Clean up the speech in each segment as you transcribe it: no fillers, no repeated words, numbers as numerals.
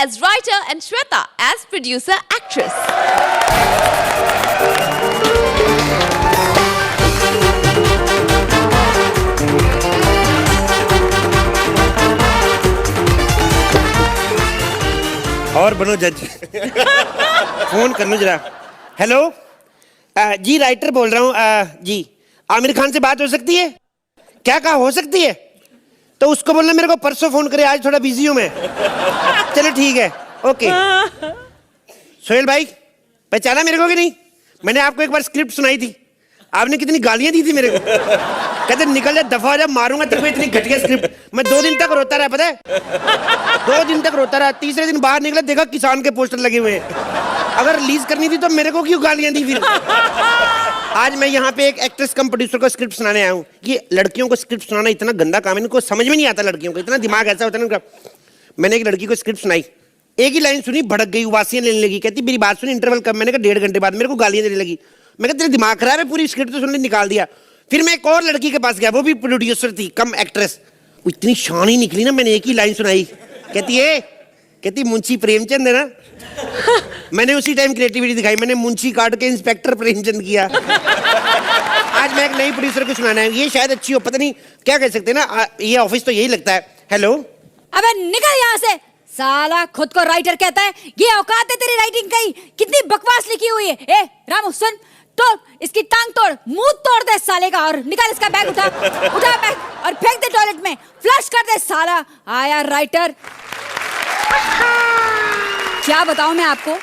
as writer and Shweta as producer actress. और बनो जज। फोन कर लो जरा। हेलो जी, राइटर बोल रहा हूँ जी। आमिर खान से बात हो सकती है क्या? कहा हो सकती है तो उसको बोलना मेरे को परसों फोन करे, आज थोड़ा बिजी हूँ मैं। चलो ठीक है, ओके। सोहेल भाई पहचाना मेरे को कि नहीं? मैंने आपको एक बार स्क्रिप्ट सुनाई थी, आपने कितनी गालियां दी थी मेरे को। कहते निकल जा, दफा हो जा, मारूंगा तेरे को। इतनी घटिया स्क्रिप्ट। मैं 2 दिन तक रोता रहा, पता है? 2 दिन तक रोता रहा। तीसरे दिन बाहर निकला, देखा किसान के पोस्टर लगे हुए हैं। अगर रिलीज करनी थी तो मेरे को क्यों गालियां दी फिर? आज मैं यहाँ पे एक एक्ट्रेस कम प्रोड्यूसर को स्क्रिप्ट सुनाने आया हूँ। कि लड़कियों को स्क्रिप्ट सुनाना इतना गंदा काम है, इनको समझ में नहीं आता। लड़कियों को इतना दिमाग ऐसा होता है ना। मैंने एक लड़की को स्क्रिप्ट सुनाई, एक ही लाइन सुनी, भड़क गई, उबासियां लेने लगी। कहती मेरी बात सुनी, इंटरवल कब? मैंने कहा 1.5 घंटे बाद। मेरे को गालियां देने लगी। मैं कहा तेरे दिमाग खराब है, पूरी स्क्रिप्ट तो सुनने निकाल दिया। फिर मैं एक और लड़की के पास गया, वो भी प्रोड्यूसर थी कम एक्ट्रेस। वो इतनी शानी निकली ना, मैंने एक ही लाइन सुनाई। कहती मुंशी प्रेमचंद है ना। मैंने उसी टाइम क्रिएटिविटी दिखाई, मैंने मुंशी काट के इंस्पेक्टर प्रेमचंद किया। आज मैं एक नई प्रोड्यूसर को सुनाना है, ये शायद अच्छी हो, पता नहीं क्या कह सकते हैं ना, ये ऑफिस तो यही लगता है। हेलो, अबे निकल यहाँ से, साला खुद को राइटर कहता है। ये औकात है तेरी राइटिंग की? कितनी बकवास लिखी हुई है। ए रामू सुन, तोड़ इसकी टांग, तोड़ मुंह तोड़ दे साले का, और निकाल इसका बैग, उठा बैग और फेंक दे टॉयलेट में, फ्लश कर दे साला। आया राइटर। क्या बताऊं मैं आपको,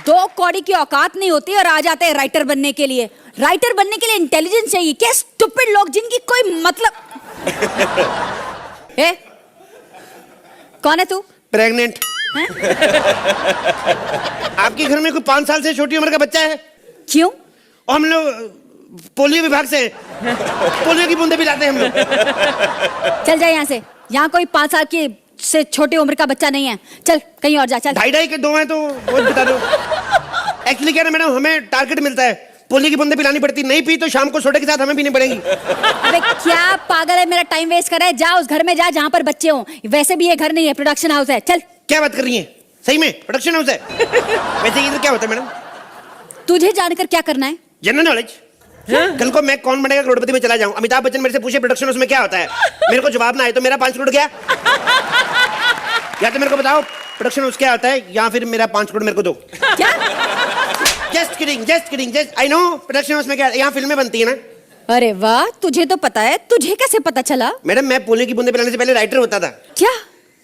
2 कौड़ी की औकात नहीं होती और आ जाते हैं राइटर बनने के लिए। राइटर बनने के लिए इंटेलिजेंस चाहिए। क्या स्टूपिड लोग जिनकी कोई मतलब। ए कौन है तू? प्रेग्नेंट। आपके घर में कोई 5 साल से छोटी उम्र का बच्चा है? क्यों? और हम लोग पोलियो विभाग से पोलियो की बूंदे पिलाते हैं हम लोग। चल जा यहाँ से, यहाँ कोई 5 साल की से छोटी उम्र का बच्चा नहीं है। चल कहीं और जा। चल 2.5 के 2 हैं तो वो बता दो। एक्चुअली क्या है मैडम, हमें टारगेट मिलता है, पोलियो की बूंदे पिलानी पड़ती। नहीं पी तो शाम को सोडे के साथ हमें पीनी पड़ेगी। अबे क्या पागल है, मेरा टाइम वेस्ट कर रहा है। जा उस घर में जा जहाँ पर बच्चे हों। वैसे भी ये घर नहीं है, प्रोडक्शन हाउस है। चल। क्या बात कर रही है? सही में प्रोडक्शन हाउस है? वैसे इधर क्या होता है मैडम? तुझे जानकर क्या करना है? General knowledge. कल को मैं कौन बनेगा करोड़पति में चला जाऊं, अमिताभ बच्चन मेरे से पूछे प्रोडक्शन हाउस में क्या होता है, मेरे को जवाब ना आए तो मेरा 5 करोड़ गया। या तो मेरे को बताओ प्रोडक्शन हाउस क्या होता है, या फिर मेरा 5 करोड़ मेरे को दो। क्या? Just kidding. I know production house में क्या, यहाँ फिल्में बनती है ना। अरे वाह, तुझे तो पता है। तुझे कैसे पता चला? मैडम मैं पोलियो की बूंदे पिलाने से पहले राइटर होता था। क्या?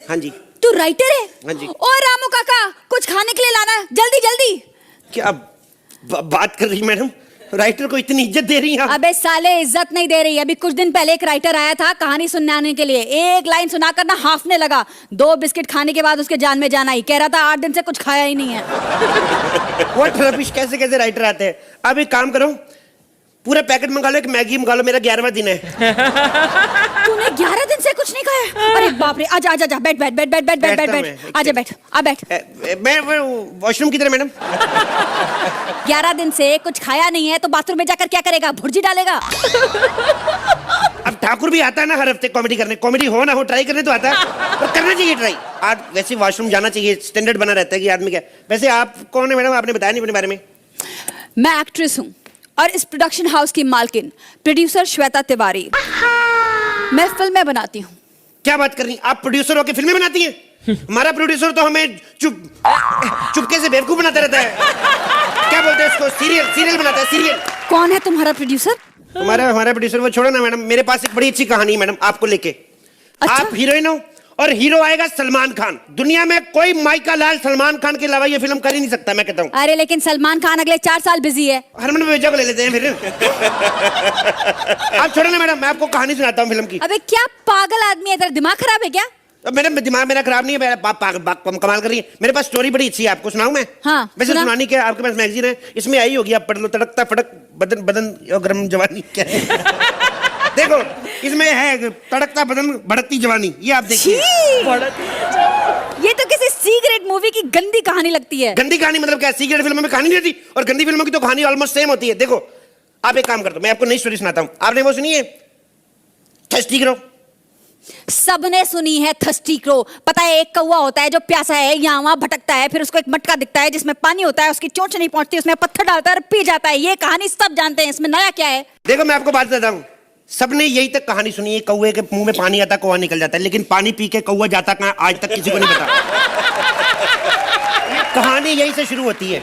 हाँ जी। तू राइटर है? हाँ जी। ओ रामू काका, कुछ खाने के लिए लाना, जल्दी। क्या बात कर रही मैडम, राइटर को इतनी इज्जत दे रही हैं? अबे साले, इज्जत नहीं दे रही। अभी कुछ दिन पहले एक राइटर आया था कहानी सुनने आने के लिए। एक लाइन सुनाकर ना हाफने लगा। 2 बिस्किट खाने के बाद उसके जान में जाना ही। कह रहा था 8 दिन से कुछ खाया ही नहीं है। व्हाट रबिश, कैसे राइटर आते हैं? अब एक काम करो, पूरा पैकेट मंगा लो, एक मैगी मंगा लो, मेरा 11वां दिन है। तूने 11 दिन से कुछ नहीं खाया? अरे बाप रे, आजा बैठ। आजा बैठ, आ बैठ। मैं वॉशरूम किधर है मैडम? 11 दिन से कुछ खाया नहीं है तो बाथरूम में जाकर क्या करेगा? भुर्जी डालेगा। अब ठाकुर भी आता है ना हर हफ्ते कॉमेडी करने। कॉमेडी हो ना हो, ट्राई करने तो आता है, पर करना चाहिए ट्राई। आज वैसे वॉशरूम जाना चाहिए, स्टैंडर्ड बना रहता है कि आदमी क्या। वैसे आप कौन है मैडम? आपने बताया नहीं अपने बारे में। मैं एक्ट्रेस हूँ और इस प्रोडक्शन हाउस की मालकिन प्रोड्यूसर श्वेता तिवारी। मैं फिल्में बनाती हूँ। क्या बात कर रही हैं? आप प्रोड्यूसर होकर फिल्में बनाती हैं? हमारा प्रोड्यूसर तो हमें चुपके से बेवकूफ बनाता रहता है। क्या बोलते हैं उसको? सीरियल बनाता है, सीरियल। कौन है तुम्हारा प्रोड्यूसर? हमारा प्रोड्यूसर वो छोड़ो ना मैडम, मेरे पास एक बड़ी अच्छी कहानी है मैडम आपको लेके। अच्छा? आप हीरोइन हो और हीरो आएगा सलमान खान। दुनिया में कोई माइका लाल सलमान खान के अलावा ये फिल्म कर ही नहीं सकता, मैं कहता हूँ। अरे लेकिन सलमान खान अगले 4 साल बिजी है। हरमन वेजा को ले लेते हैं फिर। आप छोड़ो ना मैडम, मैं आपको कहानी सुनाता हूँ फिल्म की। अबे क्या पागल आदमी है, तेरा दिमाग खराब है क्या? मैडम दिमाग मेरा खराब नहीं है, कमाल कर रही है। मेरे पास स्टोरी बड़ी अच्छी है, आपको सुनाऊं मैं? हाँ, वैसे सुनानी क्या, आपके पास मैगजीन है, इसमें आई होगी, आप पढ़ लो। तड़कता फड़क बदन और गर्म जवानी। क्या है? देखो इसमें है तड़कता बदन भड़कती जवानी, ये आप देखिए। ये तो किसी सीक्रेट मूवी की गंदी कहानी लगती है। गंदी कहानी मतलब क्या? सीक्रेट फिल्मों में कहानी नहीं रहती, और गंदी फिल्मों की तो कहानी ऑलमोस्ट सेम होती है। देखो आप एक काम कर दो, मैं आपको नई स्टोरी सुनाता हूँ। आपने वो सुनी है थर्स्टी ग्रो? सबने सुनी है थर्स्टी क्रो। पता है एक कौवा होता है जो प्यासा है, यहाँ वहां भटकता है, फिर उसको एक मटका दिखता है जिसमें पानी होता है, उसकी चोंच नहीं पहुंचती, उसमें पत्थर डालता है और पी जाता है। ये कहानी सब जानते हैं, इसमें नया क्या है? देखो मैं आपको बात बताता हूँ, सबने यही तक कहानी सुनी है, कौवे के मुंह में पानी आता कौवा निकल जाता है, लेकिन पानी पी के कौवा जाता कहाँ आज तक किसी को नहीं पता। कहानी यही से शुरू होती है।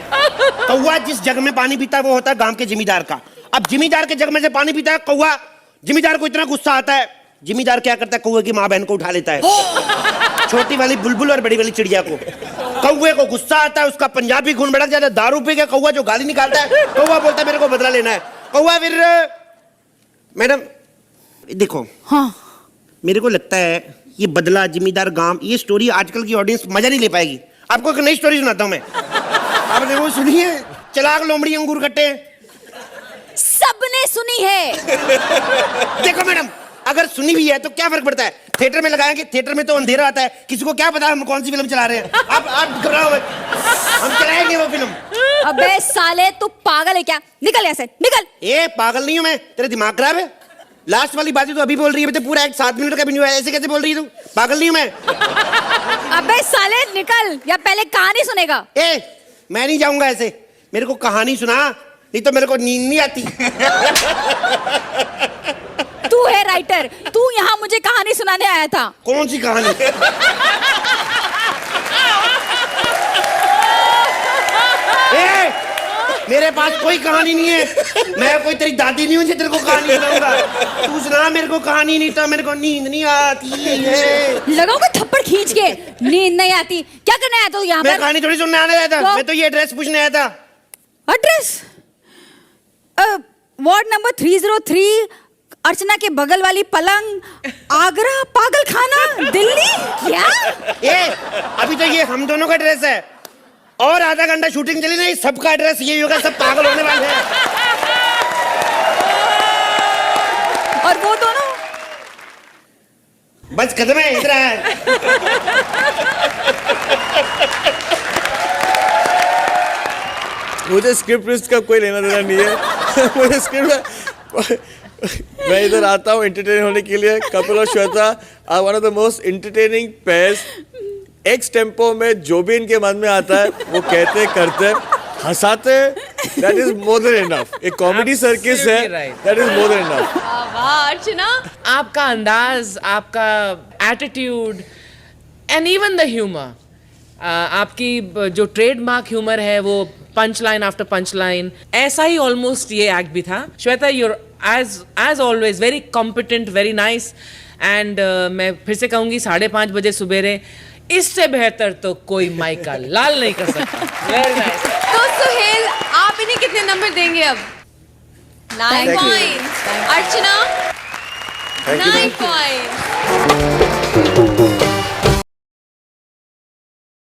कौवा जिस जग में पानी पीता है वो होता है गांव के जिमीदार का। अब जिमीदार के जग में से पानी पीता है कौवा, जिमीदार को इतना गुस्सा आता है, जिमीदार क्या करता है, कौवे की माँ बहन को उठा लेता है, छोटी वाली बुलबुल और बड़ी वाली चिड़िया को। कौवे को गुस्सा आता है, उसका पंजाबी खून भड़क जाता है, दारू पी के कौवा जो गाली निकालता है, कौवा बोलता है मेरे को बदला लेना है। कौवा फिर मैडम देखो, हाँ मेरे को लगता है ये बदला, जिमीदार गांव, ये स्टोरी आजकल की ऑडियंस मजा नहीं ले पाएगी। आपको एक नई स्टोरी सुनाता हूं मैं। आपने वो सुनी है, चलाक लोमड़ी अंगूर कट्टे? सबने सुनी है। देखो मैडम, अगर सुनी भी है तो क्या फर्क पड़ता है, थिएटर में लगाएंगे, थिएटर में तो अंधेरा आता है, किसी को क्या पता हम कौन सी फिल्म चला रहे हैं। आप घबराओ मत, हम चलाएंगे वो फिल्म। अबे साले तू पागल है क्या? निकल यहाँ से, निकल। ए पागल नहीं हूं मैं, तेरे दिमाग खराब है? लास्ट वाली बातें तो अभी बोल रही है, तो पूरा एक 7 मिनट का भी नहीं हुआ, ऐसे कैसे बोल रही है तू? पागल नहीं हूं मैं। अबे साले निकल, या पहले कहानी सुनेगा? ए मैं नहीं जाऊंगा ऐसे, मेरे को कहानी सुना, नहीं तो मेरे को नींद नहीं आती। तू है राइटर, तू यहाँ मुझे कहानी सुनाने आया था। कौन सी कहानी? ए, मेरे पास कोई कहानी नहीं है, मैं कोई तेरी दादी नहीं हूँ जो तेरे को कहानी सुनाऊंगा। तू सुना मेरे को कहानी, नहीं तो मेरे को नींद नहीं आती है। लगाओगे थप्पड़ खींच के, नींद नहीं आती। क्या करने आया तू यहाँ मैं पर? कहानी थोड़ी सुनने आने आया था, तो? मैं तो ये एड्रेस पूछने आया था। एड्रेस? वार्ड नंबर 303, अर्चना के बगल वाली पलंग, आगरा, पागल खाना, दिल्ली। क्या? ए अभी तो ये हम दोनों का एड्रेस है, और आधा घंटा शूटिंग चली नहीं, सबका एड्रेस यही होगा, सब पागल होने वाले हैं। और वो दोनों? बस खत्म है, इधर है। मुझे स्क्रिप्ट का कोई लेना देना नहीं है। मुझे स्क्रिप्ट, मैं इधर आता हूँ एंटरटेन होने के लिए। कपिल और Shweta are one of the most entertaining pairs. Extempore में जो भी इनके मन में आता है वो कहते करते हंसाते, that is more than enough. एक कॉमेडी सर्किस है, that is more than enough. वाह अर्चना, आपका अंदाज, आपका attitude and even the humour, आपकी जो ट्रेडमार्क ह्यूमर है वो punch line after punch line, ऐसा ही ऑलमोस्ट ये एक्ट भी था। Shweta, you're as always very competent, very nice, and मैं फिर से कहूँगी 5:30 बजे सुबेरे, इससे बेहतर तो कोई माइका लाल नहीं कर सकता। Very nice. तो सुहेल आप इन्हें कितने नंबर देंगे अब? 9 Thank you. Point. Archana 9 point.